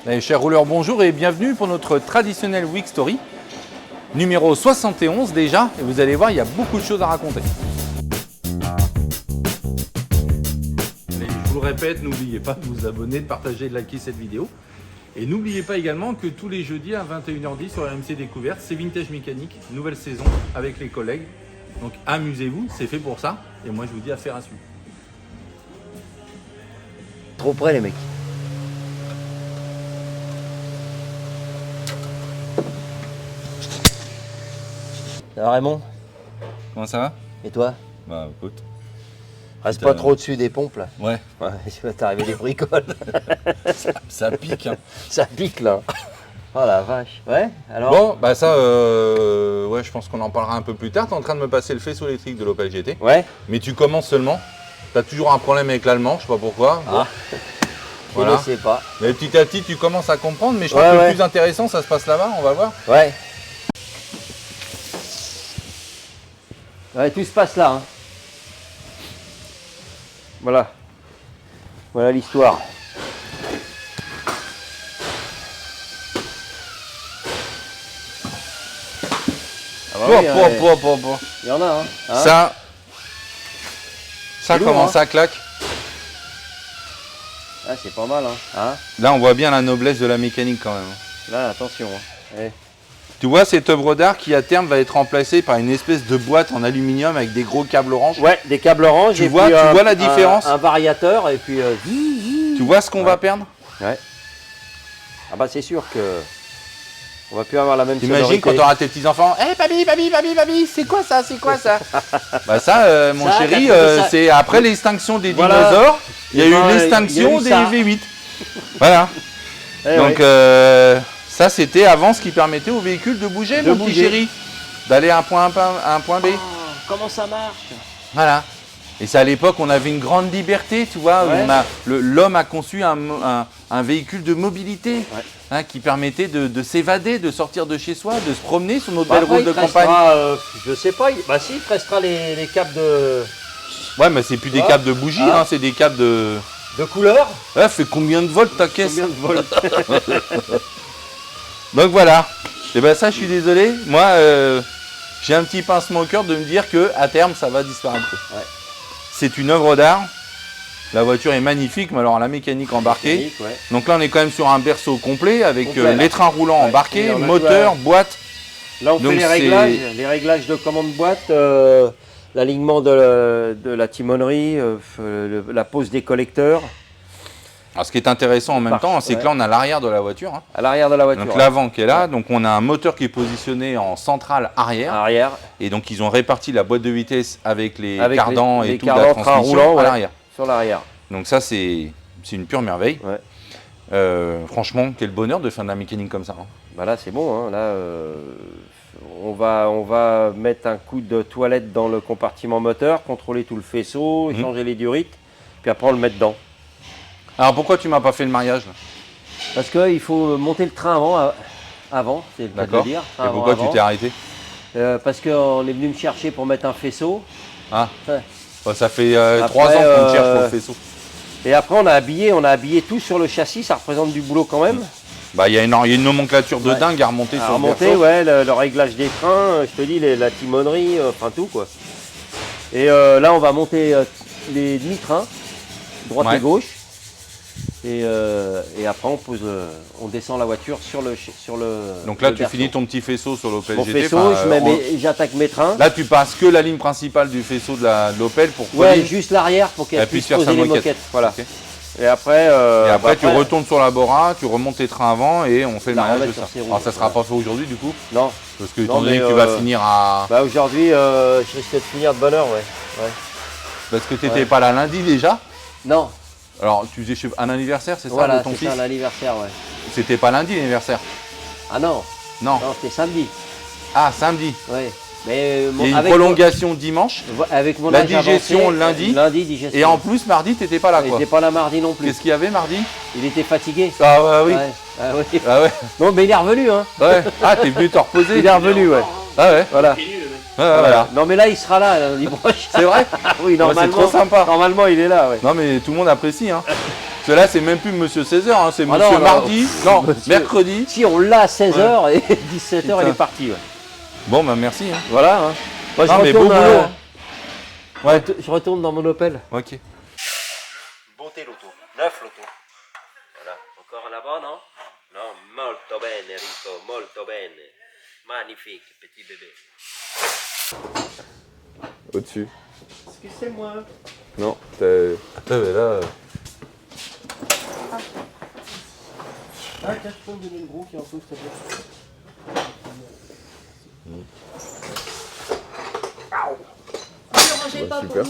Allez, chers rouleurs, bonjour et bienvenue pour notre traditionnel Week Story, numéro 71 déjà, et vous allez voir, il y a beaucoup de choses à raconter. Allez, je vous le répète, n'oubliez pas de vous abonner, de partager, de liker cette vidéo. Et n'oubliez pas également que tous les jeudis à 21h10 sur RMC Découverte, c'est Vintage Mécanique, nouvelle saison avec les collègues. Donc amusez-vous, c'est fait pour ça. Et moi je vous dis affaire à suivre. Trop près les mecs. Ça va Raymond? Comment ça va? Et toi? Bah écoute. Reste pas trop au-dessus des pompes là. Ouais. Ouais, tu vas t'arriver des bricoles. Ça pique hein. Ça pique là. Oh la vache. Ouais, alors? Bon, bah ça, ouais, je pense qu'on en parlera un peu plus tard. Tu es en train de me passer le faisceau électrique de l'Opel GT. Ouais. Mais tu commences seulement. Tu as toujours un problème avec l'allemand, je sais pas pourquoi. Ah. Voilà. Je ne sais pas. Mais petit à petit, tu commences à comprendre. Mais je crois que le plus intéressant, ça se passe là-bas, on va voir. Ouais. Ouais, tout se passe là. Hein. Voilà. Voilà l'histoire. Ah bah oui, il y en a, hein. Ça lourd, comment hein. ça claque. Ah, c'est pas mal, hein. Là, on voit bien la noblesse de la mécanique quand même. Là, attention. Hein. Ouais. Tu vois cette œuvre d'art qui à terme va être remplacée par une espèce de boîte en aluminium avec des gros câbles orange. Ouais, des câbles orange. Tu vois la différence? Un variateur et puis. Tu vois ce qu'on va perdre? Ouais. Ah bah c'est sûr que on va plus avoir la même T'imagines sonorité. quand tu auras tes petits enfants, hé papi, c'est quoi ça? Bah ça, mon Ça, chéri, ça. c'est après l'extinction des Voilà. dinosaures, il y a Eh eu ben, l'extinction il y a des eu V8. Voilà. Eh Donc ouais. ça c'était avant ce qui permettait aux véhicules de bouger, mon petit chéri, d'aller à un point A à un point B. Oh, comment ça marche? Voilà. Et c'est à l'époque on avait une grande liberté, tu vois, Ouais. l'homme a conçu un véhicule de mobilité qui permettait de s'évader, de sortir de chez soi, de se promener sur notre belle route de campagne. Je sais pas, bah si, il te restera les câbles de Ouais, mais c'est plus des câbles de bougie, hein, c'est des câbles de couleur. Ouais, fait combien de volts ta caisse? Combien de volts? Donc voilà. Et ben ça, je suis désolé. Moi, j'ai un petit pincement au cœur de me dire que à terme, ça va disparaître. Ouais. C'est une œuvre d'art. La voiture est magnifique, mais alors la mécanique embarquée. Mécanique, ouais. Donc là, on est quand même sur un berceau complet avec Complet, les trains roulants embarqués, Et on a moteur, tout boîte. Là, on Donc, fait les réglages de commande boîte, l'alignement de la timonerie, la pose des collecteurs. Alors, ce qui est intéressant en même temps, c'est que là, on a l'arrière de la voiture. Hein. À l'arrière de la voiture. Donc l'avant qui est là. Donc on a un moteur qui est positionné en centrale arrière. Arrière. Et donc ils ont réparti la boîte de vitesse avec les Avec cardans les et tout, la cardans, train transmission roulant, à l'arrière. Sur l'arrière. Donc ça c'est une pure merveille. Ouais. Franchement, quel bonheur de faire de la mécanique comme ça. Hein. Bah là c'est bon, hein. Là on va mettre un coup de toilette dans le compartiment moteur, contrôler tout le faisceau, changer les durites, puis après on le met dedans. Alors pourquoi tu m'as pas fait le mariage là? Parce qu'il faut monter le train avant, c'est le cas de le dire. Et pourquoi tu t'es arrêté? Parce qu'on est venu me chercher pour mettre un faisceau. Ah. Ouais. Bah, ça fait Après, 3 ans qu'on te cherche pour le faisceau. Et après on a habillé tout sur le châssis, ça représente du boulot quand même. Bah il y a une nomenclature de dingue à remonter sur le berceau. Ouais, le réglage des freins, je te dis, la timonerie, enfin tout quoi. Et là on va monter les demi-trains, droite et gauche. Et après on descend la voiture sur le Donc là le tu berceau. finis ton petit faisceau sur l'Opel Mon GT. faisceau, j'attaque mes trains. Là tu passes que la ligne principale du faisceau de l'Opel pour Ouais, juste l'arrière pour qu'elle puisse faire poser sa les moquette. moquettes. Voilà. Okay. Et après, tu retournes sur la Bora, tu remontes tes trains avant et on fait le mariage de ça. Alors ça sera pas fait aujourd'hui du coup? Non. Parce que étant donné que tu vas finir à... Bah aujourd'hui, je risque de finir de bonne heure, ouais. Parce que tu n'étais pas là lundi déjà? Non. Alors tu faisais un anniversaire, c'est ça, voilà, de ton fils? Voilà, c'est un anniversaire, ouais. C'était pas lundi l'anniversaire? Ah non. Non. Non, c'était samedi. Ah, samedi. Ouais. Mais il y a une prolongation dimanche, avec mon la âge digestion avancé, lundi, digestion. Et en plus mardi t'étais pas là quoi. Il n'était pas là mardi non plus. Qu'est-ce qu'il y avait mardi? Il était fatigué. Ah bah oui. Ouais. Ah, ouais. Ah ouais. Non mais il est revenu hein. Ouais. Ah t'es venu te reposer. Il est revenu ouais. Ah ouais. Voilà. Voilà. Non mais là il sera là lundi prochain. C'est vrai? Oui normalement. C'est trop sympa. Normalement il est là ouais. Non mais tout le monde apprécie hein. Parce que là, c'est même plus Monsieur 16h, hein, c'est Ah Monsieur non, mardi, non, Monsieur- mercredi. Si, on l'a à 16h et 17h, Putain. elle est partie. Ouais. Bon, bah merci. Hein. Voilà. Hein. Moi, Non, mais beau boulot. Hein. Ouais. Je retourne dans mon Opel. Ok. Beauté l'auto. 9 l'auto. Voilà. Encore là-bas, non? Non, molto bene, Rico, molto bene. Magnifique, petit bébé. Au-dessus. Excusez-moi. Non, t'as... Ah, mais là, Ah, tiens, je peux me donner le gros qui est en dessous, s'il te plaît. Bah, super.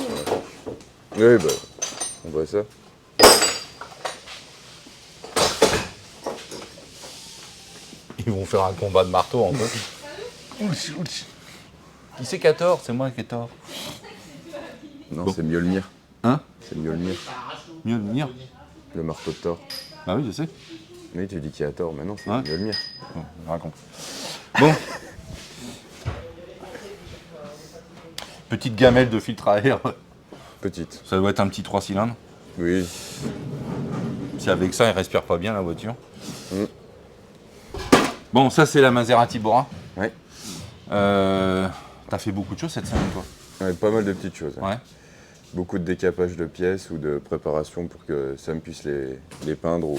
Oui, bah, on voit ça. ils vont faire un combat de marteau entre eux. Qui c'est 14? C'est moi qui ai tort. Non, Bon. c'est Mjolnir. Hein? C'est Mjolnir, Mieux de venir. le marteau de Thor. Bah oui, je sais. Oui, tu dis qu'il y a tort, mais non, c'est Ouais. Mjolnir. Bon, je raconte. Bon. Petite gamelle de filtre à air. Petite. Ça doit être un petit 3 cylindres. Oui. Si avec ça, il respire pas bien la voiture. Mm. Bon, ça c'est la Maserati Bora. Ouais. T'as fait beaucoup de choses cette semaine, toi. Avec pas mal de petites choses. Hein. Ouais. Beaucoup de décapage de pièces ou de préparation pour que Sam puisse les peindre ou...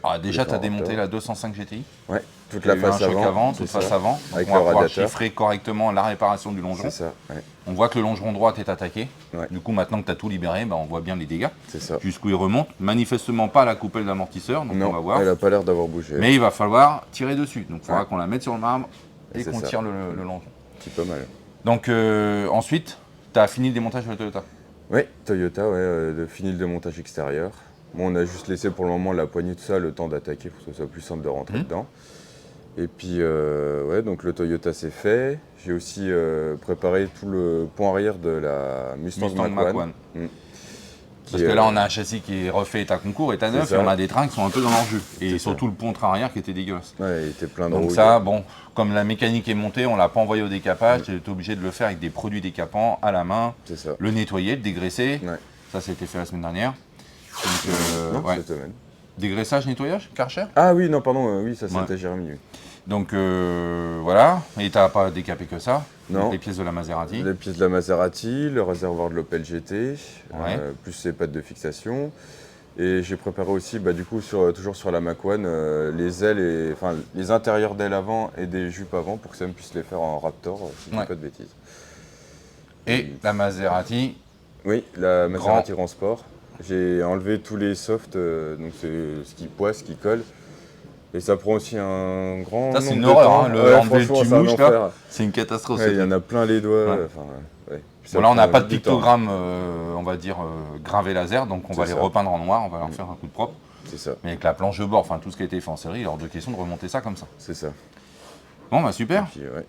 Ah, déjà, t'as D'accord, démonté d'accord. la 205 GTI. Ouais, toute Il y a la eu un face choc avant, c'est toute ça. face avant. Donc Avec on va le pouvoir radiateur. chiffrer correctement la réparation du longeron. C'est ça, ouais. On voit que le longeron droit est attaqué. Ouais. Du coup, maintenant que tu as tout libéré, bah, on voit bien les dégâts. C'est ça. Jusqu'où il remonte. Manifestement pas la coupelle d'amortisseur, donc on va Non, voir. elle a pas l'air d'avoir bougé. Mais il va falloir tirer dessus. Donc il faudra Ouais. qu'on la mette sur le marbre et C'est qu'on ça. tire le longeron. C'est pas mal. Donc ensuite, tu as fini le démontage de la Toyota. Oui, Toyota, ouais, de fini le démontage extérieur. Bon, on a juste laissé pour le moment la poignée, tout ça, le temps d'attaquer pour que ce soit plus simple de rentrer dedans. Et puis, ouais, donc le Toyota c'est fait. J'ai aussi préparé tout le pont arrière de la Mustang Mach-1. Parce que là, on a un châssis qui est refait état concours, état C'est neuf, et ça. on a des trains qui sont un peu dans l'enjeu. Et C'est surtout ça. le pont train arrière qui était dégueulasse. Ouais, il était plein de Donc rouille. ça, bon, comme la mécanique est montée, on l'a pas envoyé au décapage, j'ai été obligé de le faire avec des produits décapants à la main, C'est ça. le nettoyer, le dégraisser. Ouais. Ça, c'était fait la semaine dernière. Donc, Non, ouais. cette semaine. Dégraissage, nettoyage, Karcher. Ah oui, non, pardon, oui, ça c'était Ouais. Jérémy. Oui. Donc voilà, et t'as pas décapé que ça. Non. Donc, les pièces de la Maserati. Les pièces de la Maserati, le réservoir de l'Opel GT, Ouais. plus ses pattes de fixation. Et j'ai préparé aussi, bah, du coup, toujours sur la Mach-1, les ailes, enfin les intérieurs d'ailes avant et des jupes avant pour que Sam puisse les faire en Raptor, si je Ouais. dis pas de bêtises. Et la Maserati. Oui, la Maserati Grand Sport. J'ai enlevé tous les softs, donc c'est ce qui poisse, ce qui colle. Et ça prend aussi un grand Ça, c'est nombre une de horreur, temps. hein, le Ouais, enlever le franchement, petit c'est un mouche, là. enfer. C'est une catastrophe. Ouais, il y en a plein les doigts. Ouais. Enfin, ouais. Puis ça Bon, là, on n'a prend pas de du temps. pictogramme, on va dire, gravé laser, donc on va C'est les ça. repeindre en noir, on va leur faire un coup de propre. C'est ça, Mais avec la planche de bord, enfin tout ce qui a été fait en série, il est hors de question de remonter ça comme ça. c'est ça. Bon, bah super. Puis, ouais,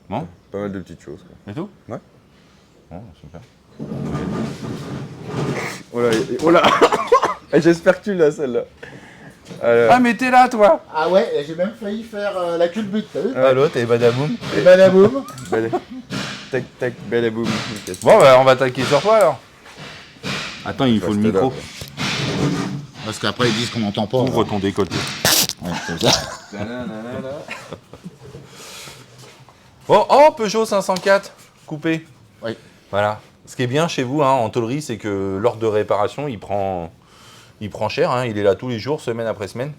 Bon, pas mal de petites choses. Quoi. et tout. Ouais. Bon, super. Oh là, oh là. J'espère que tu l'as celle-là. Alors, Ah, mais t'es là, toi. Ah ouais, et j'ai même failli faire la culbute, t'as vu? Ah, l'autre, et badaboum. Et badaboum. belle- tac tac, belle et boum. Bon, bah, on va attaquer sur toi alors. Attends, il faut le Reste là, micro. quoi. Parce qu'après ils disent qu'on n'entend pas. Ouvre ton décolleté. Ouais, c'est ça. Oh, Peugeot 504, coupé. Oui. Voilà. Ce qui est bien chez vous, hein, en tôlerie, c'est que l'ordre de réparation, il prend cher. Hein, il est là tous les jours, semaine après semaine.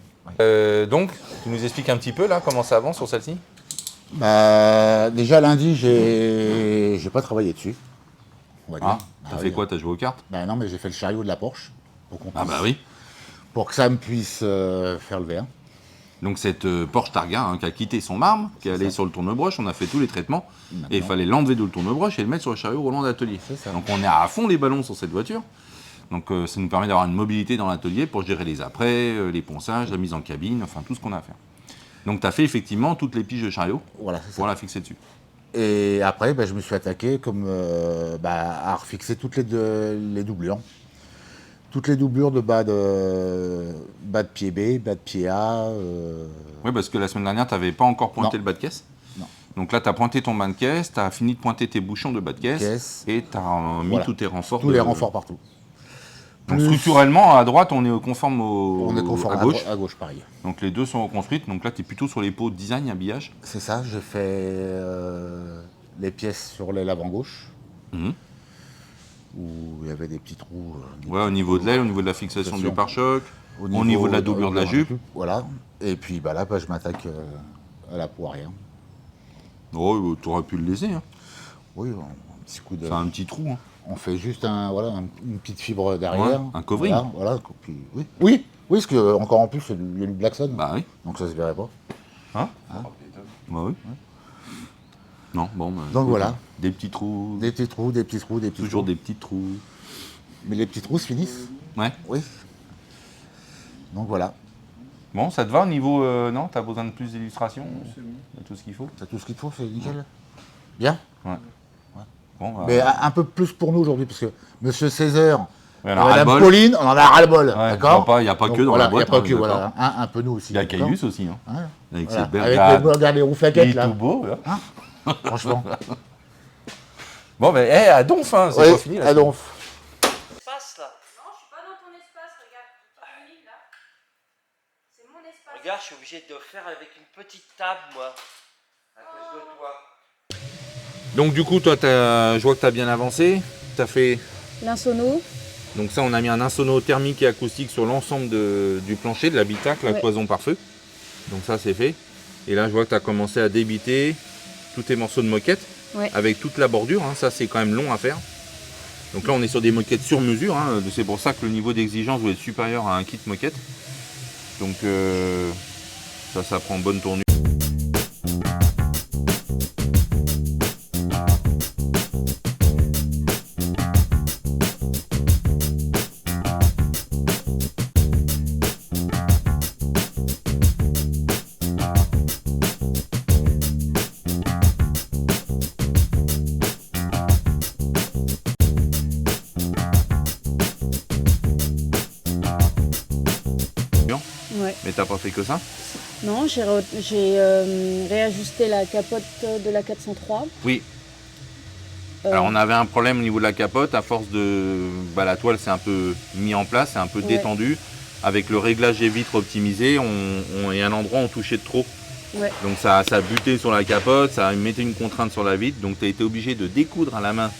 Donc, tu nous expliques un petit peu là comment ça avance sur celle-ci? Bah, déjà lundi, j'ai pas travaillé dessus. On va dire. Ah, Bah t'as oui. fait quoi? T'as joué aux cartes? Bah non, mais j'ai fait le chariot de la Porsche. Ah bah oui. Pour que Sam puisse faire le verre. Donc cette Porsche Targa hein, qui a quitté son marbre, qui est allée sur le tournebroche, on a fait tous les traitements, et il fallait l'enlever de le tournebroche et le mettre sur le chariot roulant d'atelier. C'est ça. Donc on est à fond les ballons sur cette voiture. Donc ça nous permet d'avoir une mobilité dans l'atelier pour gérer les après, les ponçages, la mise en cabine, enfin tout ce qu'on a à faire. Donc tu as fait effectivement toutes les piges de chariot Voilà, c'est ça. pour la fixer dessus. Et après, bah, je me suis attaqué à refixer toutes les doublures. Toutes les doublures de bas de pied B, bas de pied A. Oui, parce que la semaine dernière, tu n'avais pas encore pointé Non. le bas de caisse. Non. Donc là, tu as pointé ton bas de caisse, tu as fini de pointer tes bouchons de bas de caisse, Caisse. et tu as mis Voilà. tous tes renforts. Tous les renforts partout. Donc, structurellement, à droite, on est conforme On est conforme à gauche. À gauche, pareil. Donc les deux sont reconstruites. Donc là, tu es plutôt sur les pots design, habillage. C'est ça, j'ai fait les pièces sur les l'avant gauche, Mhm. où il y avait des petits trous. Ouais, au niveau de l'aile, au niveau de la fixation du pare-choc, au niveau de la doublure de la jupe. Voilà. Et puis là, je m'attaque à la peau arrière. Oh, tu aurais pu le laisser. Hein. Oui, un petit coup de. C'est un petit trou. Hein. On fait juste une petite fibre derrière. Ouais, un covering. Voilà. Puis, oui, parce que encore en plus, il y a du Blackson. Bah oui. Donc ça se verrait pas. Hein Bah oui. Non, bon. Bah, Donc voilà. Des petits trous. Des petits trous. Toujours des petits trous. Mais les petits trous se finissent. Ouais. Oui. Donc voilà. Bon, ça te va au niveau. Non, t'as besoin de plus d'illustrations. Tout ce qu'il faut. C'est tout ce qu'il te faut, c'est nickel. Bien. Ouais. Bon, bah, Mais un peu plus pour nous aujourd'hui, parce que Monsieur Césaire, on en a Madame ras-le-bol. Pauline, on en a ras-le-bol. Ouais, D'accord. il n'y a pas Donc, que dans voilà, la boîte. Il n'y a pas hein, que, d'accord. voilà. Un peu nous aussi. Il y a d'accord. Caius aussi. Hein. Ouais. Avec Voilà. ses belles Avec gars. regarde les roues Il flaquettes, est là. tout beau. Là. Franchement. Bon, mais à Donf, hein, c'est Ouais, pas fini. Là, à Donf. Espace là. Non, je suis pas dans ton espace, regarde. Tu lis là. C'est mon espace. Regarde, je suis obligé de faire avec une petite table moi. À cause de toi. Donc du coup, toi, je vois que tu as bien avancé. Tu as fait... L'insono. Donc ça, on a mis un insono thermique et acoustique sur l'ensemble du plancher, de l'habitacle, la Ouais. cloison par feu. Donc ça, c'est fait. Et là, je vois que tu as commencé à débiter tous tes morceaux de moquette Ouais. avec toute la bordure. Hein. Ça, c'est quand même long à faire. Donc là, on est sur des moquettes sur mesure. Hein. C'est pour ça que le niveau d'exigence doit être supérieur à un kit moquette. Donc ça prend bonne tournure. Ouais. Mais t'as pas fait que ça? Non, j'ai réajusté la capote de la 403. Oui. Euh, Alors on avait un problème au niveau de la capote, à force de... la toile s'est un peu mis en place, c'est un peu Ouais. détendu. Avec le réglage des vitres optimisé, il y a un endroit où on touchait de trop. Ouais. Donc ça a buté sur la capote, ça mettait une contrainte sur la vitre. Donc tu as été obligé de découdre à la main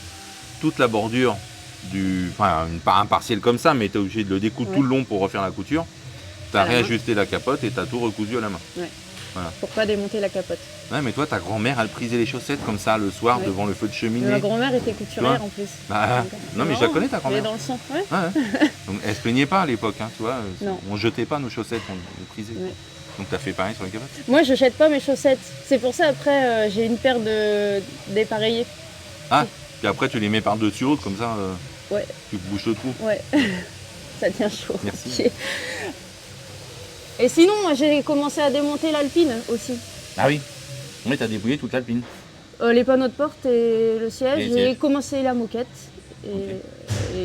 toute la bordure un partiel comme ça, mais tu es obligé de le découdre Ouais. tout le long pour refaire la couture. Tu as À la main. réajusté la capote et tu as tout recousu à la main. Pour pas démonter la capote. Ouais, mais toi, ta grand-mère, elle prisait les chaussettes comme ça le soir Ouais. devant le feu de Ma cheminée. grand-mère était couturière en plus. Bah, Donc, non, mais je la marrant, connais, ta elle est grand-mère. dans le sang, ouais. Ouais. Donc, elle se plaignait pas à l'époque, hein, tu vois. Non. On jetait pas nos chaussettes, on prisait. Ouais. Donc tu as fait pareil sur la capote. Moi, je jette pas mes chaussettes. C'est pour ça, après, j'ai une paire dépareillées. Ah, puis après tu les mets par-dessus l'autre, comme ça, Ouais. tu bouches le trou. Ouais. Ça tient chaud. Merci. Ok. Et sinon, moi, j'ai commencé à démonter l'Alpine aussi. Ah oui. Oui, tu as débrouillé toute l'Alpine. Les panneaux de porte et le siège. Et le J'ai siège. commencé la moquette. Et, Ok.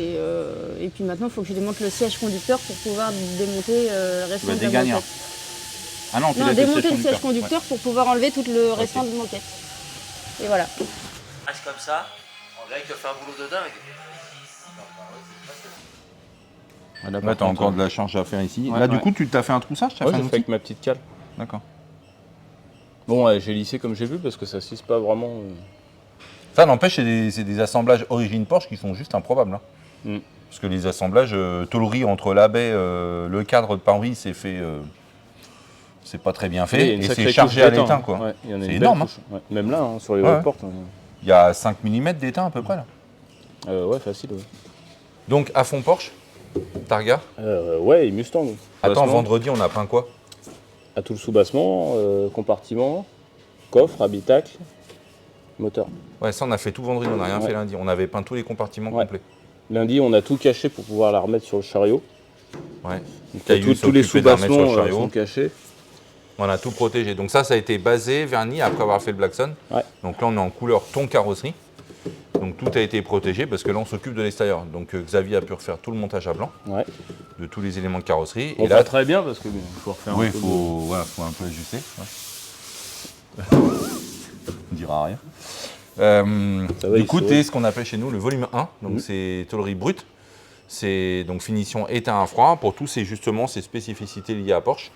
et puis maintenant, il faut que je démonte le siège conducteur pour pouvoir démonter le restant vas de la dégainer, moquette. Ah non, tu Non, laisses démonter le siège conducteur. conducteur pour pouvoir enlever tout le restant de moquette. Et voilà. Reste comme ça. On dirait qu'il te fait un boulot de dingue. Là, tu as encore de la charge à faire ici. Ouais, Là, du ouais. coup, tu t'as fait un troussage, tu as Ouais, fait j'ai un fait outil. avec ma petite cale. D'accord. Bon, ouais, j'ai lissé comme j'ai vu parce que ça s'use pas vraiment. Ça n'empêche, c'est des assemblages origine Porsche qui sont juste improbables. Hein. Mm. Parce que les assemblages tôlerie entre la baie, le cadre de pare-brise, c'est fait. C'est pas très bien Il y a fait une et sacrée c'est chargé à couche d'étain, l'étain, hein. quoi. Ouais, il y en a C'est une belle énorme, couche. Ouais. Même là, hein, sur les Ouais. hautes portes. Il y a 5 mm d'étain à peu près là. Ouais, facile. Ouais, Donc à fond Porsche, Targa. ouais, et Mustang. Attends, Soubassement, vendredi, on a peint quoi? À tout le soubassement, compartiment, coffre, habitacle, moteur. Ouais, ça on a fait tout vendredi, on n'a rien Ouais. fait lundi. On avait peint tous les compartiments Ouais. complets. Lundi, on a tout caché pour pouvoir la remettre sur le chariot. Ouais. Donc, Caius tous les s'occupait de la remettre sur le soubassements chariot. sont cachés. On a tout protégé. Donc ça a été basé, verni après avoir fait le Blackson. Ouais. Donc là, on est en couleur ton carrosserie. Donc tout a été protégé parce que là, on s'occupe de l'extérieur. Donc Xavier a pu refaire tout le montage à blanc Ouais. de tous les éléments de carrosserie. On Et là, fait très bien parce que bon, faut refaire oui, un peu. faut un peu ajuster. On dira rien. Ça va, Du il coup, se tu es ce qu'on appelle chez nous le volume 1. Donc c'est tôlerie brute. C'est donc finition éteint à froid. Pour tous, c'est justement ces spécificités liées à Porsche.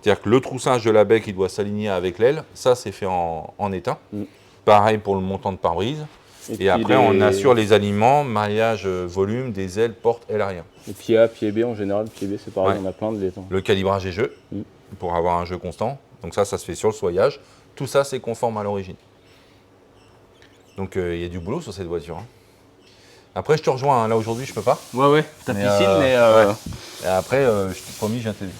C'est-à-dire que le troussage de la bec, il doit s'aligner avec l'aile. Ça, c'est fait en éteint. Pareil pour le montant de pare-brise. Et après, on assure les alignements, maillage, volume, des ailes, porte, aile arrière. Et pied A, pied B en général, pied B c'est pareil, Ouais. on a plein de l'étang. Le calibrage et jeu, pour avoir un jeu constant. Donc ça se fait sur le soyage. Tout ça, c'est conforme à l'origine. Donc il y a du boulot sur cette voiture. Hein. Après, je te rejoins. Hein. Là, aujourd'hui, je peux pas. Ouais, ta Mais, piscine, mais ouais. Et après, je t'ai promis, je viens t'aider.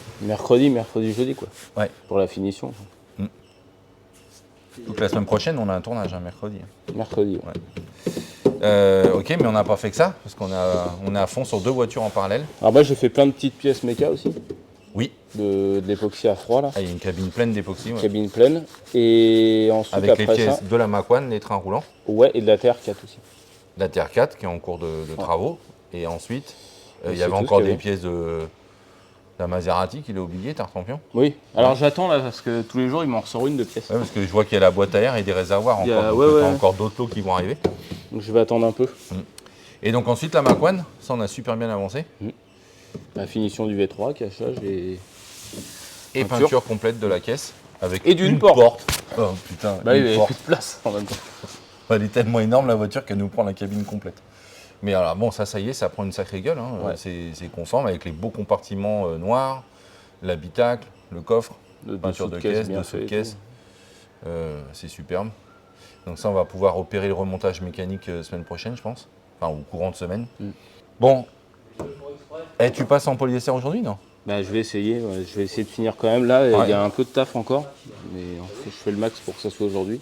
mercredi, jeudi quoi. Ouais. Pour la finition. Donc la semaine prochaine, on a un tournage, un mercredi. Mercredi. Ok, mais on n'a pas fait que ça, parce qu'on est à fond sur 2 voitures en parallèle. Alors moi j'ai fait plein de petites pièces méca aussi. Oui. De l'époxy à froid là. Ah, il y a une cabine pleine d'époxy. Ouais. Cabine pleine. Et ensuite Avec les après pièces ça. de la Maquan, les trains roulants. Ouais, et de la TR4 aussi. La TR4 qui est en cours de travaux. Et ensuite, il y c'est avait tout ce encore qu'il y des avait. pièces de la Maserati qu'il a oublié, Tartampion. Oui. Alors j'attends là parce que tous les jours il m'en ressort une de pièces. Ouais, parce que je vois qu'il y a la boîte à air et des réservoirs Il y a- encore. ouais, Donc, ouais. t'as encore d'autres lots qui vont arriver. Donc je vais attendre un peu. Et donc ensuite, la Maquan, ça on a super bien avancé. La finition du V3, cachage et. Et peinture complète de la caisse. Avec Et d'une une porte. Oh putain, Bah il une y avait porte. plus de place en même temps. Elle est tellement énorme la voiture qu'elle nous prend la cabine complète. Mais alors bon, ça y est, ça prend une sacrée gueule. Hein. Ouais. C'est conforme avec les beaux compartiments noirs, l'habitacle, le coffre, De peinture de dessous caisse, bien dessous de fait et caisse. C'est superbe. Donc ça, on va pouvoir opérer le remontage mécanique semaine prochaine, je pense. Enfin, au courant de semaine. Bon. Eh, tu passes en polyester aujourd'hui, non? Bah je vais essayer, je vais essayer de finir quand même là, il y a un peu de taf encore, mais je fais le max pour que ça soit aujourd'hui.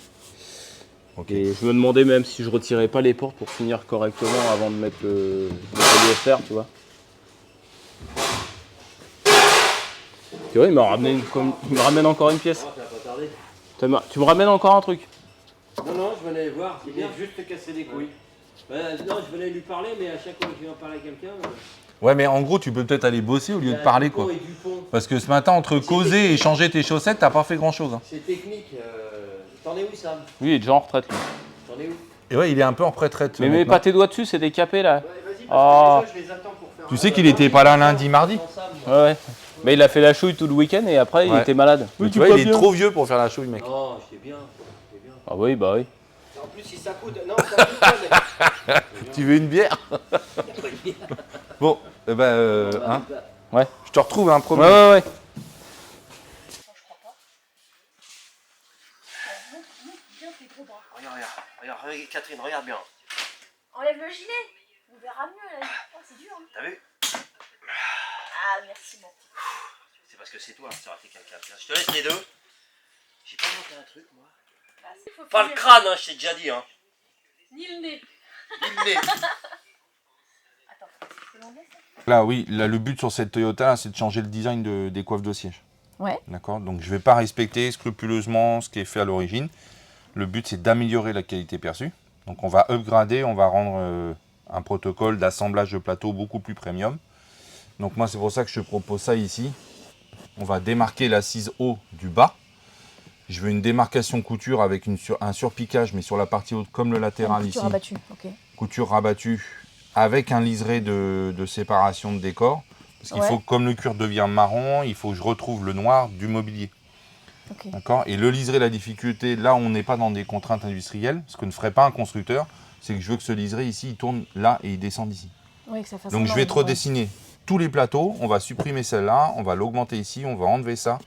Ok. Et je me demandais même si je retirais pas les portes pour finir correctement avant de mettre le polyester, tu vois. Tu vois, il me ramène encore une pièce. Tu me ramènes encore un truc. Non, je venais voir, il vient juste te casser les couilles. Non, je venais lui parler, mais à chaque fois que je viens parler à quelqu'un. Ouais, mais en gros, tu peux peut-être aller bosser au lieu de parler, quoi. Et Dupont, Parce que ce matin, entre causer et changer tes chaussettes, t'as pas fait grand-chose. Hein. c'est technique. T'en es où, Sam? Lui, il est déjà en retraite. Lui. T'en es où? Et ouais, il est un peu en retraite. Mais mets maintenant. pas tes doigts dessus, c'est décapé là. Ouais, vas-y, Oh. parce que déjà, je les attends pour faire. Tu sais qu'il était pas là lundi, mardi. Sans Sam, moi. Ouais. Mais il a fait la chouille tout le week-end et après il Ouais. était malade. Mais tu vois, il est trop vieux pour faire la chouille, mec. Non, j'étais bien. Ah oui, bah oui. En plus, si ça coûte. Non, ça coûte pas, Tu veux une bière? mais. Bon, eh ben, hein, Ouais. je te retrouve un Ouais, premier. ouais. Regarde, Catherine, regarde bien. Enlève le gilet, on verra mieux là. Oh, c'est dur. Hein. T'as vu? Ah, merci beaucoup. C'est parce que c'est toi, ça aurait été quelqu'un. Je te laisse les deux. J'ai pas monté un truc, moi. Bah, faut Pas le finir. crâne, hein, je t'ai déjà dit, hein. Ni le nez. Il l'est. Attends, c'est l'anglais ça? Là, oui, là, le but sur cette Toyota, là, c'est de changer le design des coiffes de siège. Ouais. D'accord? Donc, je ne vais pas respecter scrupuleusement ce qui est fait à l'origine. Le but, c'est d'améliorer la qualité perçue. Donc, on va upgrader, on va rendre un protocole d'assemblage de plateau beaucoup plus premium. Donc, moi, c'est pour ça que je te propose ça ici. On va démarquer l'assise haut du bas. Je veux une démarcation couture avec un surpiquage, mais sur la partie haute, comme le latéral ici. Couture abattue, ok. Couture rabattue avec un liseré de séparation de décor. Parce qu'il Ouais. faut, comme le cuir devient marron, il faut que je retrouve le noir du mobilier. Ok. D'accord? Et le liseré, la difficulté, là on n'est pas dans des contraintes industrielles, ce que ne ferait pas un constructeur, c'est que je veux que ce liseré ici, il tourne là et il descende ici. Ouais, que ça fasse Donc un je vais angle, te ouais. redessiner tous les plateaux, on va supprimer celle-là, on va l'augmenter ici, on va enlever ça.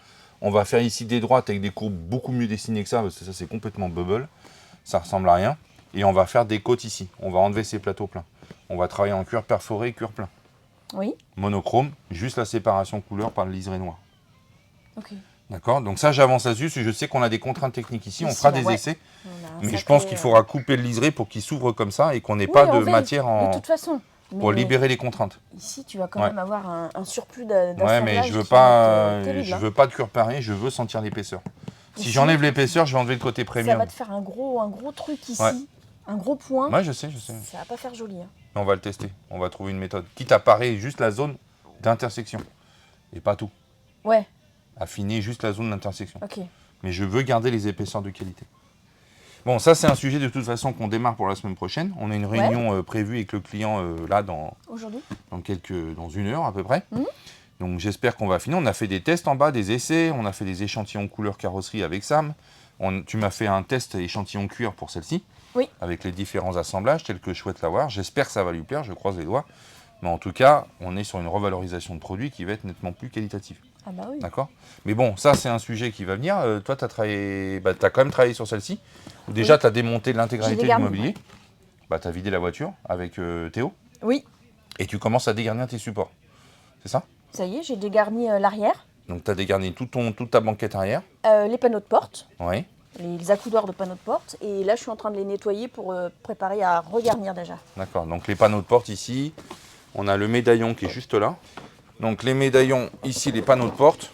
On va faire ici des droites avec des courbes beaucoup mieux dessinées que ça, parce que ça c'est complètement bubble, ça ressemble à rien. Et on va faire des côtes ici, on va enlever ces plateaux pleins. On va travailler en cuir perforé, cuir plein. Oui, Monochrome, juste la séparation couleur par le liseré noir. ok. D'accord? Donc ça j'avance là-dessus, je sais qu'on a des contraintes techniques ici, on Ici, fera là, des ouais. essais. On a un Mais je sacré, pense qu'il faudra couper le liseré pour qu'il s'ouvre comme ça et qu'on n'ait Oui, pas en de V, matière De toute façon. pour Mais libérer les contraintes. ici, tu vas quand Ouais. même avoir un surplus d'assemblage. Ouais, mais je veux qui pas, va être terrible, hein. je veux pas de cuir pareil, je veux sentir l'épaisseur. Si Ici, j'enlève l'épaisseur, je vais enlever le côté Ça premium. va te faire un gros truc ici, Ouais. un gros point. Ouais, je sais. Ça va pas faire joli. Hein. On va le tester, on va trouver une méthode. Quitte à parer juste la zone d'intersection et pas tout. Ouais, Affiner juste la zone d'intersection. ok. Mais je veux garder les épaisseurs de qualité. Bon, ça c'est un sujet de toute façon qu'on démarre pour la semaine prochaine. On a une réunion prévue avec le client là dans 1 heure à peu près. Donc j'espère qu'on va finir. On a fait des tests en bas, des essais, on a fait des échantillons couleur carrosserie avec Sam. Tu m'as fait un test échantillon cuir pour celle-ci. Oui. Avec les différents assemblages tels que je souhaite l'avoir. J'espère que ça va lui plaire, je croise les doigts. Mais en tout cas, on est sur une revalorisation de produit qui va être nettement plus qualitative. Ah bah oui. D'accord. Mais bon, ça c'est un sujet qui va venir. Toi, tu as travaillé, t'as quand même travaillé sur celle-ci. Ou déjà, tu as démonté l'intégralité du mobilier. Tu as vidé la voiture avec Théo. Oui. Et tu commences à dégarnir tes supports. C'est ça? Ça y est, j'ai dégarni l'arrière, Donc tu as dégarni toute ta banquette arrière. les panneaux de porte, Oui. les accoudoirs de panneaux de porte. Et là, je suis en train de les nettoyer pour préparer à regarnir déjà. D'accord. Donc les panneaux de porte ici. On a le médaillon qui est juste là. Donc les médaillons ici, les panneaux de porte.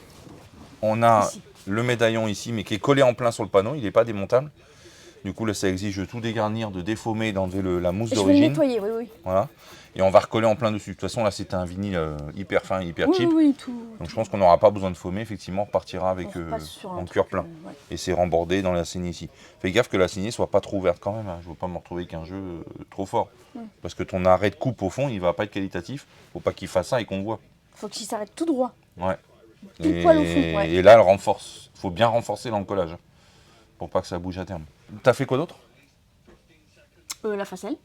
On a Ici. le médaillon ici, mais qui est collé en plein sur le panneau. Il n'est pas démontable. Du coup, là, ça exige de tout dégarnir, de défaumer, d'enlever la mousse Je vais le d'origine. nettoyer, oui, oui. Voilà. Et on va recoller en plein dessus. De toute façon, là, c'était un vinyle hyper fin, hyper Oui, cheap. oui, oui, tout. Donc je pense qu'on n'aura pas besoin de faumer. Effectivement, on repartira avec On repasse sur un en truc, cuir plein. ouais. Et c'est rembordé dans la saignée ici. Fais gaffe que la saignée soit pas trop ouverte quand même. Hein. Je ne veux pas me retrouver avec un jeu trop fort. Parce que ton arrêt de coupe au fond, il va pas être qualitatif. Faut pas qu'il fasse ça et qu'on voit. Faut qu'il s'arrête tout droit. Ouais. Tout poil au fond, ouais. Et là, elle renforce. Faut bien renforcer l'encollage. Pour pas que ça bouge à terme. T'as fait quoi d'autre? La facelle.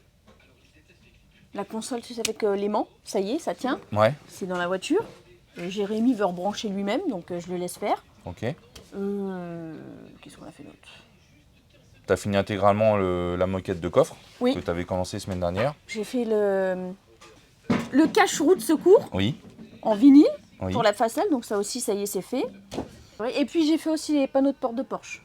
La console, tu sais, avec l'aimant. Ça y est, ça tient. Ouais. C'est dans la voiture. Jérémy veut rebrancher lui-même, donc je le laisse faire. Ok. Qu'est-ce qu'on a fait d'autre? T'as fini intégralement la moquette de coffre. Oui. Que t'avais commencé semaine dernière. J'ai fait le cache-roue de secours Oui. en vinyle Oui. pour la facelle, donc ça aussi, ça y est, c'est fait. Oui, et puis j'ai fait aussi les panneaux de porte de Porsche.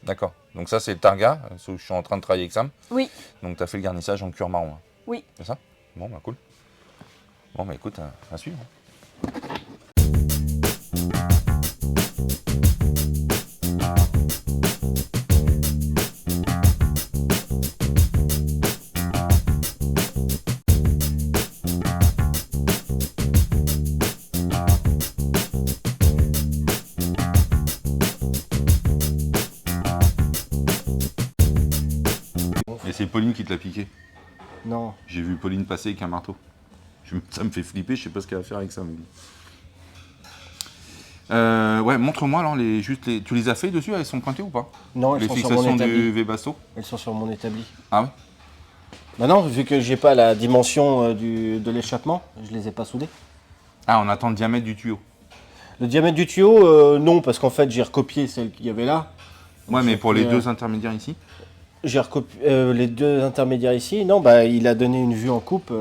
D'accord. Donc ça, c'est le Targa. Je suis en train de travailler avec Sam. Oui. Donc tu as fait le garnissage en cuir marron. Oui. C'est ça? Bon, bah cool. Bon, bah écoute, à suivre. Et c'est Pauline qui te l'a piqué. Non. J'ai vu Pauline passer avec un marteau. Ça me fait flipper, je sais pas ce qu'elle va faire avec ça. Ouais, montre-moi alors tu les as fait dessus, elles sont pointées ou pas? Non, elles Les sont sur fixations mon du établi. Webasto? Elles sont sur mon établi. Ah ouais? Bah non, vu que j'ai pas la dimension de l'échappement, je les ai pas soudées. Ah, on attend le diamètre du tuyau. Le diamètre du tuyau, non, parce qu'en fait j'ai recopié celle qu'il y avait là. Ouais, mais J'ai pour pris, les deux intermédiaires ici? J'ai recopié les deux intermédiaires ici. Non, bah il a donné une vue en coupe.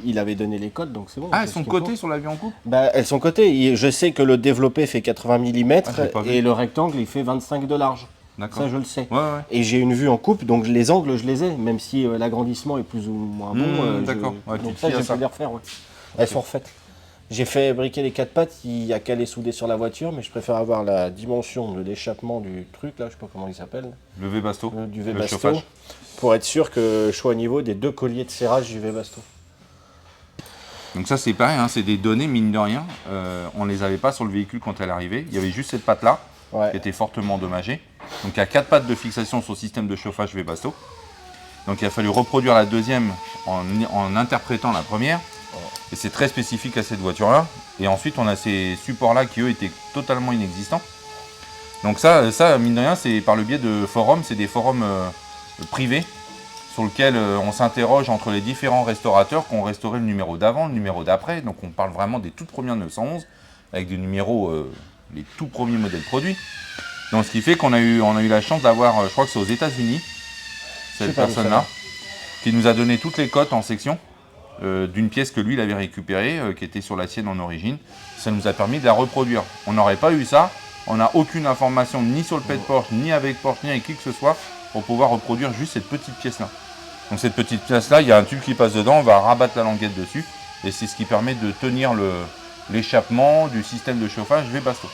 Il avait donné les codes, donc c'est bon. Ah, c'est elles ce sont qu'il me cotées faut. sur l'avion en coupe? Bah elles sont cotées. Je sais que le développé fait 80 mm Ah, j'ai pas vu. et le rectangle il fait 25 de large. D'accord. Ça je le sais. Ouais, ouais. Et j'ai une vue en coupe, donc les angles je les ai, même si l'agrandissement est plus ou moins bon. d'accord. Ouais, tu donc te ça fies à j'ai ça. pu les refaire. Ouais. Elles sont refaites. J'ai fait briquer les 4 pattes, il y a qu'à les souder sur la voiture, mais je préfère avoir la dimension de l'échappement du truc là, je sais pas comment il s'appelle, Le Webasto? du Le Webasto, chauffage? pour être sûr que je sois au niveau des 2 colliers de serrage du Webasto. Donc ça c'est pareil, hein, c'est des données mine de rien. On les avait pas sur le véhicule quand elle arrivait. Il y avait juste cette patte là Ouais. qui était fortement endommagée. Donc il y a 4 pattes de fixation sur le système de chauffage Webasto. Donc il a fallu reproduire la deuxième en interprétant la première. Et c'est très spécifique à cette voiture là. Et ensuite on a ces supports là qui eux étaient totalement inexistants. Donc ça mine de rien c'est par le biais de forums, c'est des forums privés sur lesquels on s'interroge entre les différents restaurateurs qui ont restauré le numéro d'avant, le numéro d'après. Donc on parle vraiment des toutes premières 911 avec des numéros, les tout premiers modèles produits. Donc ce qui fait qu'on a eu la chance d'avoir, je crois que c'est aux États-Unis, cette sais pas où ça personne-là, va. qui nous a donné toutes les cotes en section d'une pièce que lui il avait récupérée, qui était sur la sienne en origine. Ça nous a permis de la reproduire. On n'aurait pas eu ça, on n'a aucune information ni sur le pet Porsche, ni avec Porsche, ni avec qui que ce soit, pour pouvoir reproduire juste cette petite pièce-là. Donc cette petite pièce-là, il y a un tube qui passe dedans, on va rabattre la languette dessus, et c'est ce qui permet de tenir l'échappement du système de chauffage Webasto.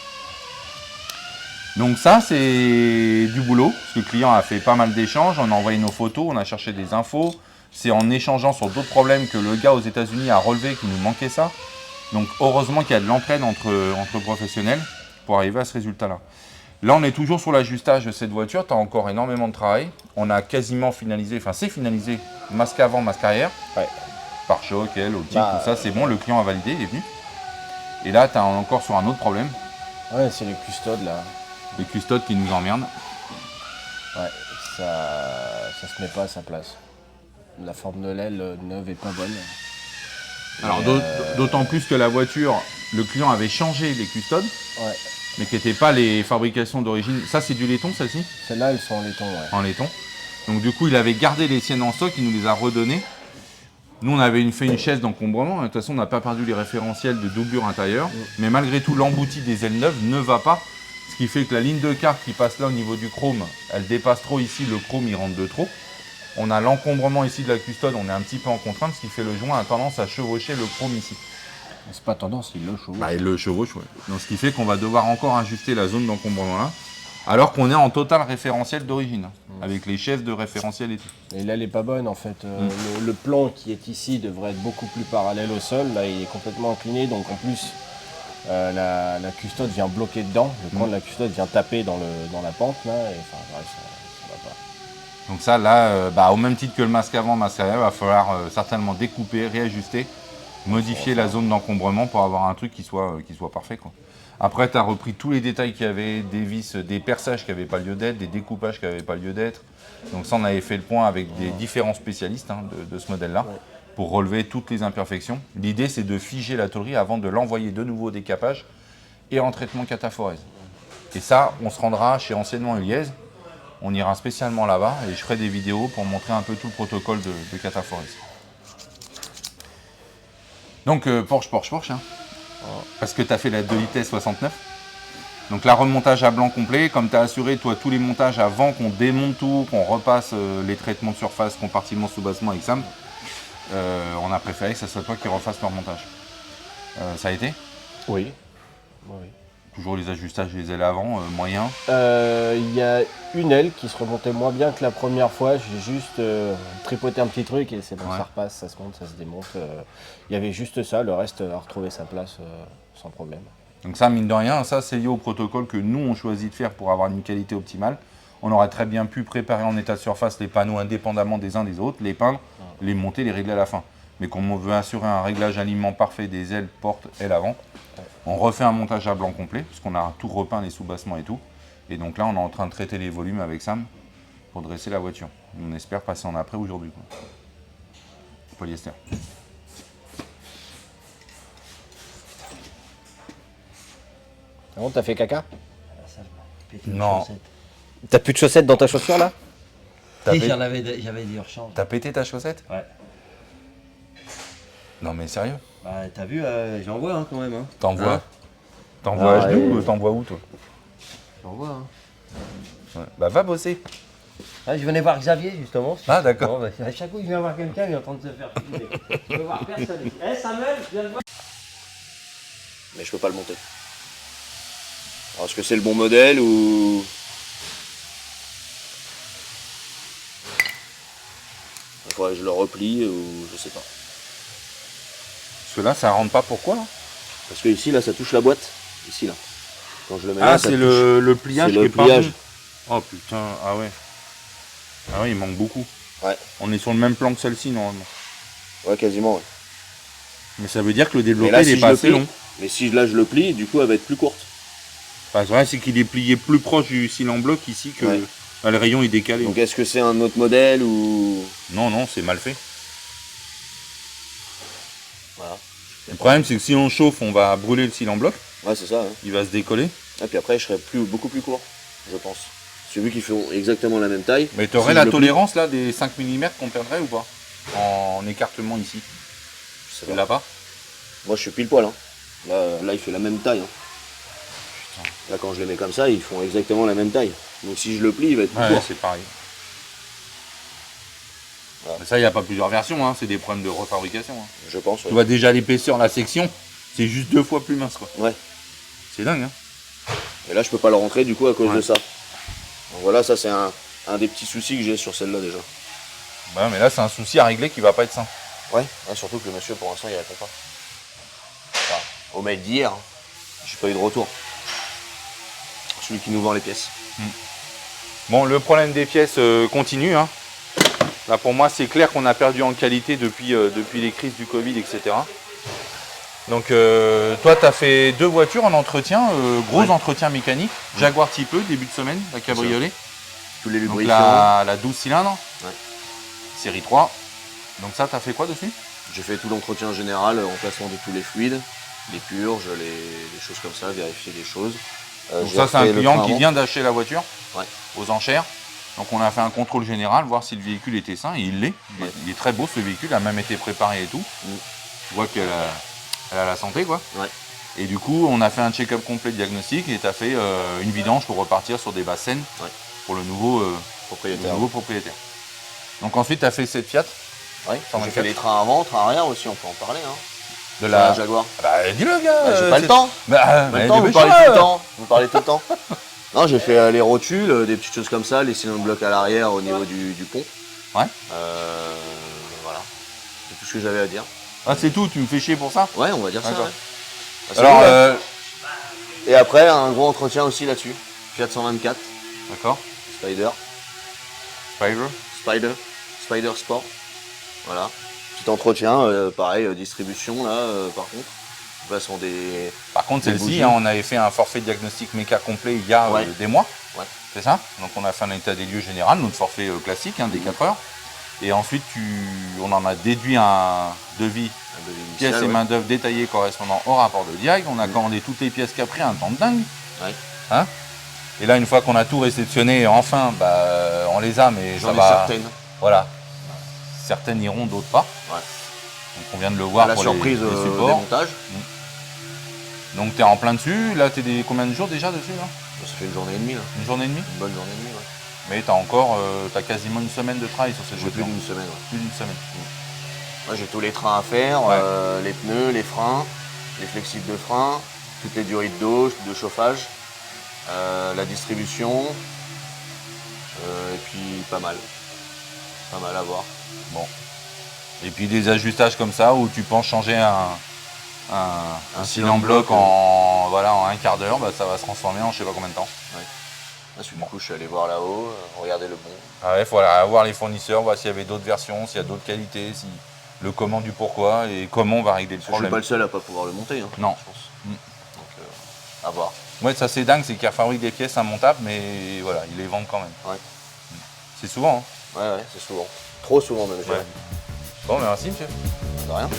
Donc ça, c'est du boulot, parce que le client a fait pas mal d'échanges, on a envoyé nos photos, on a cherché des infos. C'est en échangeant sur d'autres problèmes que le gars aux États-Unis a relevé qu'il nous manquait ça. Donc heureusement qu'il y a de l'entraide entre professionnels pour arriver à ce résultat-là. Là, on est toujours sur l'ajustage de cette voiture. Tu as encore énormément de travail. On a quasiment finalisé, enfin, c'est finalisé, masque avant, masque arrière. Ouais. Pare-choc, optique, tout ça, c'est bon. Le client a validé, il est venu. Et là, tu as encore sur un autre problème. Ouais, c'est les custodes là. Les custodes qui nous emmerdent. Ouais, ça se met pas à sa place. La forme de l'aile neuve est pas bonne. Alors, d'autant plus que la voiture, le client avait changé les custodes, Ouais. mais qui n'étaient pas les fabrications d'origine. Ça, c'est du laiton, celle-ci, Celles-là, elles sont en laiton, ouais. en laiton. Donc, du coup, il avait gardé les siennes en stock, il nous les a redonnées. Nous, on avait fait une chaise d'encombrement. De toute façon, on n'a pas perdu les référentiels de doublure intérieure. Mais malgré tout, l'embouti des ailes neuves ne va pas. Ce qui fait que la ligne de carte qui passe là au niveau du chrome, elle dépasse trop ici. Le chrome, il rentre de trop. On a l'encombrement ici de la custode. On est un petit peu en contrainte, ce qui fait le joint a tendance à chevaucher le chrome ici. C'est pas tendance, il le chevauche. Bah, il le chevauche, ouais. Donc, ce qui fait qu'on va devoir encore ajuster la zone d'encombrement là. Alors qu'on est en total référentiel d'origine, avec les chefs de référentiel et tout. Et l'aile est pas bonne en fait. Le plan qui est ici devrait être beaucoup plus parallèle au sol. Là, il est complètement incliné, donc en plus, la custode vient bloquer dedans. Le coin de la custode vient taper dans la pente là. Et enfin, bref, ça va pas. Donc ça, là, au même titre que le masque avant, masque arrière, il va falloir certainement découper, réajuster, modifier la zone d'encombrement pour avoir un truc qui soit parfait, quoi. Après, tu as repris tous les détails qu'il y avait, des vis, des perçages qui n'avaient pas lieu d'être, des découpages qui n'avaient pas lieu d'être. Donc ça, on avait fait le point avec des différents spécialistes de ce modèle-là pour relever toutes les imperfections. L'idée, c'est de figer la tôlerie avant de l'envoyer de nouveau au décapage et en traitement cataphorèse. Et ça, on se rendra chez Enseignement Eliez. On ira spécialement là-bas et je ferai des vidéos pour montrer un peu tout le protocole de cataphorèse. Donc Porsche, hein. Parce que tu as fait la 2 vitesses 69. Donc là, remontage à blanc complet. Comme tu as assuré, toi, tous les montages avant qu'on démonte tout, qu'on repasse les traitements de surface, compartiment, sous-bassement avec Sam, on a préféré que ce soit toi qui refasses le remontage. Ça a été? Oui. Toujours les ajustages des ailes avant, moyen. Il y a une aile qui se remontait moins bien que la première fois. J'ai juste tripoté un petit truc et c'est bon, Ouais. ça repasse, ça se monte, ça se démonte. Il y avait juste ça, le reste a retrouvé sa place sans problème. Donc ça, mine de rien, ça c'est lié au protocole que nous on choisit de faire pour avoir une qualité optimale. On aurait très bien pu préparer en état de surface les panneaux indépendamment des uns des autres, les peindre, les monter, les régler à la fin. Mais comme on veut assurer un réglage alignement parfait des ailes, portes, ailes avant, on refait un montage à blanc complet, puisqu'on a tout repeint, les sous-bassements et tout. Et donc là, on est en train de traiter les volumes avec Sam pour dresser la voiture. On espère passer en après aujourd'hui, quoi. Polyester. C'est bon, t'as fait caca? Non. T'as plus de chaussettes dans ta chaussure là? Si, j'avais des rechanges. T'as pété ta chaussette? Ouais. Non mais sérieux? Bah, t'as vu, j'en vois hein, quand même. Hein. T'envoies Hein. T'envoies Ah, à genoux ouais. ou t'envoies où toi? J'en vois. Hein. Ouais. Bah va bosser. Ah, je venais voir Xavier justement. Ah, d'accord. Bon, bah, à chaque fois que je viens voir quelqu'un, il est en train de se faire filmer. Je veux voir personne. Eh Samuel, je viens de voir. Mais je peux pas le monter. Alors, est-ce que c'est le bon modèle ou... Il faudrait que je le replie ou je sais pas. Parce que là, ça rentre pas, pourquoi là? Parce que ici là ça touche la boîte. Ici là. Quand je le mets Ah, là, ça c'est touche. le pliage C'est qui le est pas pliage. bon. Oh putain, ah ouais. Ah ouais, il manque beaucoup. Ouais. On est sur le même plan que celle-ci normalement. Ouais, quasiment, ouais. Mais ça veut dire que le Mais développé là, il est si pas je le assez plie, long. mais si là je le plie, du coup elle va être plus courte. Enfin, c'est vrai, c'est qu'il est plié plus proche du cil en bloc ici que Ouais. le rayon est décalé. Donc est-ce que c'est un autre modèle ou... Non, non, c'est mal fait. Voilà. Le problème, c'est que si on chauffe, on va brûler le cil en bloc. Ouais, c'est ça. Hein. Il va se décoller. Et puis après je serai beaucoup plus court, je pense. C'est vu qu'ils font exactement la même taille. Mais tu aurais Si la je le plie- tolérance là des 5 mm qu'on perdrait ou pas? En écartement ici. Je sais Tu pas. l'as pas? Moi je suis pile poil. Hein. Là il fait la même taille. Hein. Là quand je les mets comme ça, ils font exactement la même taille. Donc si je le plie, il va être plus Ouais, court. c'est pareil. Voilà. Mais ça, il n'y a pas plusieurs versions, hein. C'est des problèmes de refabrication. Hein. Je pense. Tu Ouais. vois déjà l'épaisseur, la section, c'est juste 2 fois plus mince, quoi. Ouais. C'est dingue, hein. Et là je peux pas le rentrer du coup à cause Ouais. de ça. Donc voilà, ça c'est un des petits soucis que j'ai sur celle-là déjà. Bah, mais là, c'est un souci à régler qui va pas être simple. Ouais, surtout que le monsieur pour l'instant il répond pas. Enfin, au mail d'hier, hein. J'ai pas eu de retour. celui qui nous vend les pièces. Bon, le problème des pièces continue. Hein. Là, pour moi, c'est clair qu'on a perdu en qualité depuis les crises du Covid, etc. Donc, toi, tu as fait 2 voitures en entretien, gros entretien mécanique. Jaguar Type E, début de semaine, la cabriolet. Tous les Donc, lubrifiants. la 12 cylindres, Ouais. série 3. Donc ça, tu as fait quoi dessus? J'ai fait tout l'entretien général, remplacement de tous les fluides, les purges, les choses comme ça, vérifier des choses. Donc J'ai ça, c'est un refait le client frein qui avant. vient d'acheter la voiture Ouais. aux enchères. Donc on a fait un contrôle général, voir si le véhicule était sain, et il l'est. Ouais. Il est très beau ce véhicule, a même été préparé et tout. Tu vois qu'elle a la santé, quoi. Ouais. Et du coup, on a fait un check-up complet de diagnostic et tu as fait une vidange pour repartir sur des basses saines Ouais. pour le nouveau Propriétaire. propriétaire. Donc ensuite, tu as fait cette Fiat Ouais. J'ai 124. fait les trains avant, trains arrière aussi, on peut en parler. Hein. de La la... Jaguar. Bah dis-le, gars. J'ai pas le temps. Bah, Pas le temps, vous parlez tout le temps. Vous parlez tout le temps. Non, j'ai fait les rotules, des petites choses comme ça, les cylindres blocs à l'arrière au niveau du pont. Ouais. Voilà. C'est tout ce que j'avais à dire. Ah, c'est tout, tu me fais chier pour ça? Ouais, on va dire ça. D'accord. Ouais. Ah, c'est Alors, bon, là. Et après, un gros entretien aussi là-dessus. Fiat 124, d'accord. Spider, Spider. Spider Sport. Voilà. Petit entretien, pareil, distribution là, par contre. De toute façon, des. Par contre, Des celle-ci, bougies. hein, on avait fait un forfait diagnostic méca complet il y a Ouais. des mois. Ouais. C'est ça? Donc on a fait un état des lieux général, notre forfait classique, hein, des 4 heures. Et ensuite, on en a déduit un devis Un devis pièces initial, et ouais. main-d'œuvre détaillées correspondant au rapport de direct. On a commandé toutes les pièces Capri, un temps de dingue. Ouais. Hein, et là, une fois qu'on a tout réceptionné, enfin, bah, on les a, mais ça J'en ai va. certaines. Voilà. Certaines iront, d'autres pas. Ouais. Donc on vient de le voir À la pour surprise les des supports. montages. Donc tu es en plein dessus. Là, tu es combien de jours déjà dessus là? Ça fait une journée et demie là. Une journée et demie? Une bonne journée et demie, ouais. Mais tu as encore t'as quasiment une semaine de travail sur cette J'ai voiture. plus d'une semaine. Ouais. Plus d'une semaine. Moi, j'ai tous les trains à faire, Ouais. les pneus, les freins, les flexibles de frein, toutes les durées d'eau, de chauffage, la distribution, et puis pas mal. Pas mal à voir. Bon. Et puis des ajustages comme ça où tu penses changer un cylindre bloc en un quart d'heure, bah, ça va se transformer en je sais pas combien de temps. Ensuite, du coup, je suis allé voir là-haut, regarder le bon. Ah ouais, voilà, voir les fournisseurs, voir s'il y avait d'autres versions, s'il y a d'autres qualités, si le comment du pourquoi et comment on va régler le Parce que je suis problème. pas le seul à pas pouvoir le monter, hein, Non. je pense. Mm. Donc, à voir. Ouais, ça c'est dingue, c'est qu'ils fabriquent des pièces immontables, mais voilà, ils les vendent quand même. Ouais. C'est souvent. Hein. Ouais, c'est souvent. Trop souvent même, je dirais. Bon, merci monsieur. De rien.